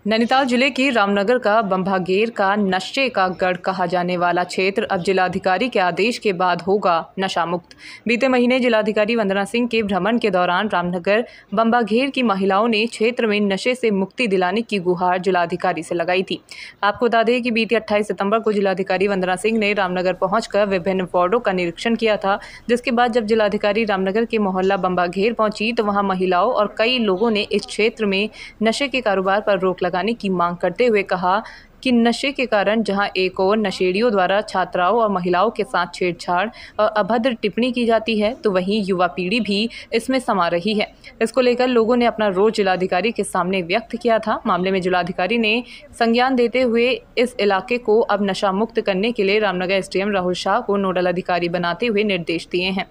नैनीताल जिले की रामनगर का बंभागेर का नशे का गढ़ कहा जाने वाला क्षेत्र अब जिलाधिकारी के आदेश के बाद होगा नशा मुक्त। बीते महीने जिलाधिकारी वंदना सिंह के भ्रमण के दौरान रामनगर बंभागेर की महिलाओं ने क्षेत्र में नशे से मुक्ति दिलाने की गुहार जिलाधिकारी से लगाई थी। आपको बता दें कि बीते 28 सितंबर को जिलाधिकारी वंदना सिंह ने रामनगर पहुंचकर विभिन्न वार्डों का निरीक्षण किया था, जिसके बाद जब जिलाधिकारी रामनगर के मोहल्ला बंभागेर पहुंची तो वहां महिलाओं और कई लोगों ने इस क्षेत्र में नशे के कारोबार पर रोक लगाने की मांग करते हुए कहा कि नशे के कारण जहां एक और नशेड़ियों द्वारा छात्राओं और महिलाओं के साथ छेड़छाड़ और अभद्र टिप्पणी की जाती है, तो वहीं युवा पीढ़ी भी इसमें समा रही है। इसको लेकर लोगों ने अपना रोष जिलाधिकारी के सामने व्यक्त किया था। मामले में जिलाधिकारी ने संज्ञान देते हुए इस इलाके को अब नशा मुक्त करने के लिए रामनगर एसडीएम राहुल शाह को नोडल अधिकारी बनाते हुए निर्देश दिए हैं।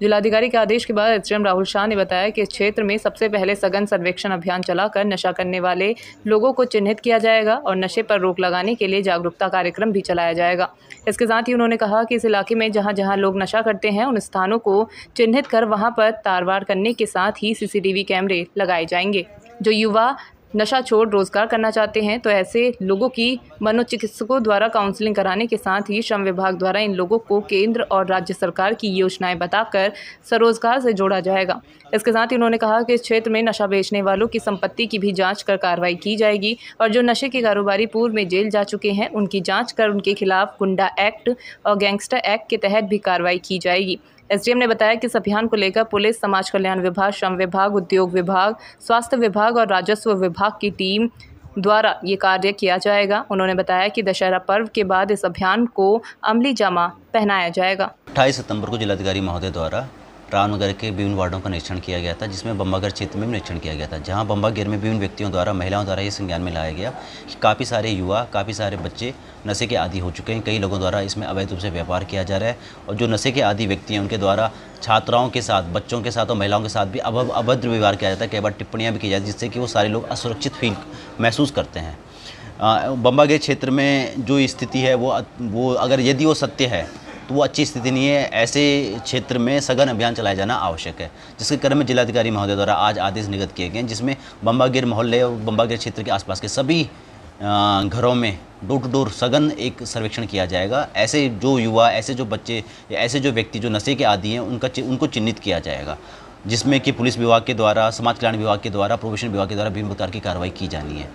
जिलाधिकारी के आदेश के बाद एसडीएम राहुल शाह ने बताया कि इस क्षेत्र में सबसे पहले सघन सर्वेक्षण अभियान चलाकर नशा करने वाले लोगों को चिन्हित किया जाएगा और नशे पर रोक लगाने के लिए जागरूकता कार्यक्रम भी चलाया जाएगा। इसके साथ ही उन्होंने कहा कि इस इलाके में जहां जहां लोग नशा करते हैं उन स्थानों को चिन्हित कर वहां पर तारवार करने के साथ ही सीसीटीवी कैमरे लगाए जाएंगे। जो युवा नशा छोड़ रोजगार करना चाहते हैं तो ऐसे लोगों की मनोचिकित्सकों द्वारा काउंसलिंग कराने के साथ ही श्रम विभाग द्वारा इन लोगों को केंद्र और राज्य सरकार की योजनाएं बताकर स्वरोजगार से जोड़ा जाएगा। इसके साथ ही उन्होंने कहा कि इस क्षेत्र में नशा बेचने वालों की संपत्ति की भी जांच कर कार्रवाई की जाएगी और जो नशे के कारोबारी पूर्व में जेल जा चुके हैं उनकी जाँच कर उनके खिलाफ गुंडा एक्ट और गैंगस्टर एक्ट के तहत भी कार्रवाई की जाएगी। एसडीएम ने बताया कि इस अभियान को लेकर पुलिस, समाज कल्याण विभाग, श्रम विभाग, उद्योग विभाग, स्वास्थ्य विभाग और राजस्व विभाग की टीम द्वारा ये कार्य किया जाएगा। उन्होंने बताया कि दशहरा पर्व के बाद इस अभियान को अमली जामा पहनाया जाएगा। 28 सितंबर को जिलाधिकारी महोदय द्वारा रामनगर के विभिन्न वार्डों का निरीक्षण किया गया था, जिसमें बंभागेर क्षेत्र में निरीक्षण किया गया था, जहां बंभागेर में विभिन्न व्यक्तियों द्वारा, महिलाओं द्वारा ये संज्ञान में लाया गया कि काफ़ी सारे युवा, काफ़ी सारे बच्चे नशे के आदी हो चुके हैं। कई लोगों द्वारा इसमें अवैध रूप से व्यापार किया जा रहा है और जो नशे के आदी व्यक्ति हैं उनके द्वारा छात्राओं के साथ, बच्चों के साथ और महिलाओं के साथ भी अभद्र व्यवहार किया जाता है। कई बार टिप्पणियाँ भी की जाती है, जिससे कि वो सारे लोग असुरक्षित फील महसूस करते हैं। बंभागेर क्षेत्र में जो स्थिति है वो अगर यदि वो सत्य है तो वो अच्छी स्थिति नहीं है। ऐसे क्षेत्र में सघन अभियान चलाया जाना आवश्यक है, जिसके क्रम में जिलाधिकारी महोदय द्वारा आज आदेश निर्गत किए गए, जिसमें बंभागेर मोहल्ले और बंभागेर क्षेत्र के आसपास के सभी घरों में डोर टू डोर सघन एक सर्वेक्षण किया जाएगा। ऐसे जो युवा, ऐसे जो बच्चे या ऐसे जो व्यक्ति जो नशे के आदी हैं उनको चिन्हित किया जाएगा, जिसमें कि पुलिस विभाग के द्वारा, समाज कल्याण विभाग के द्वारा, प्रोबेशन विभाग के द्वारा विभिन्न प्रकार की कार्रवाई की जानी है।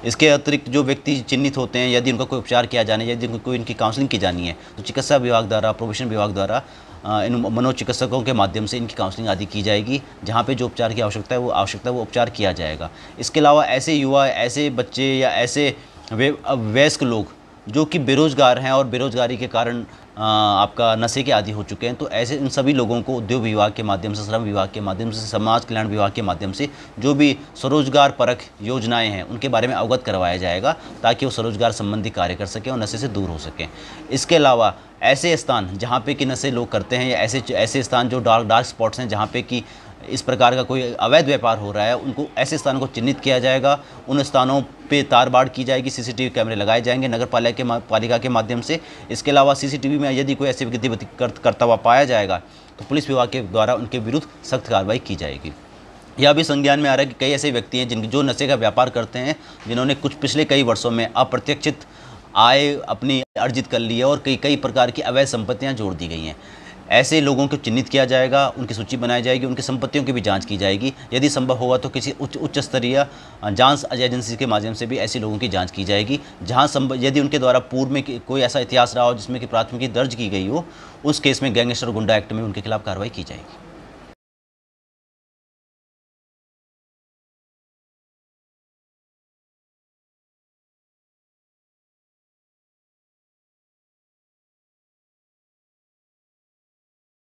इसके अतिरिक्त जो व्यक्ति चिन्हित होते हैं, यदि उनका कोई उपचार किया जाना है, यदि कोई इनकी काउंसलिंग की जानी है तो चिकित्सा विभाग द्वारा, प्रोबेशन विभाग द्वारा इन मनोचिकित्सकों के माध्यम से इनकी काउंसलिंग आदि की जाएगी। जहाँ पे जो उपचार की आवश्यकता है वो उपचार किया जाएगा। इसके अलावा ऐसे युवा, ऐसे बच्चे या ऐसे वयस्क लोग जो कि बेरोजगार हैं और बेरोजगारी के कारण आपका नशे के आदी हो चुके हैं, तो ऐसे इन सभी लोगों को उद्योग विभाग के माध्यम से, श्रम विभाग के माध्यम से, समाज कल्याण विभाग के माध्यम से जो भी स्वरोजगार परख योजनाएं हैं उनके बारे में अवगत करवाया जाएगा, ताकि वो स्वरोजगार संबंधी कार्य कर सकें और नशे से दूर हो सकें। इसके अलावा ऐसे स्थान जहाँ पे कि नशे लोग करते हैं या ऐसे स्थान जो डार्क स्पॉट्स हैं जहाँ पे कि इस प्रकार का कोई अवैध व्यापार हो रहा है, उनको ऐसे स्थानों को चिन्हित किया जाएगा। उन स्थानों पे तारबाड़ की जाएगी, सीसीटीवी कैमरे लगाए जाएंगे नगर पालिका के माध्यम से। इसके अलावा सीसीटीवी में यदि कोई ऐसी गतिविधि करता हुआ पाया जाएगा तो पुलिस विभाग के द्वारा उनके विरुद्ध सख्त कार्रवाई की जाएगी। यह भी संज्ञान में आ रहा है कि कई ऐसे व्यक्ति हैं जो नशे का व्यापार करते हैं, जिन्होंने पिछले कई वर्षों में अप्रत्याशित आय अपनी अर्जित कर ली है और कई प्रकार की अवैध संपत्तियाँ जोड़ दी गई हैं। ऐसे लोगों को चिन्हित किया जाएगा, उनकी सूची बनाई जाएगी, उनकी संपत्तियों की भी जांच की जाएगी। यदि संभव होगा तो किसी उच्च स्तरीय जांच एजेंसी के माध्यम से भी ऐसे लोगों की जांच की जाएगी। जहां यदि उनके द्वारा पूर्व में कोई ऐसा इतिहास रहा हो जिसमें कि प्राथमिकी दर्ज की गई हो, उस केस में गैंगस्टर गुंडा एक्ट में उनके खिलाफ कार्रवाई की जाएगी।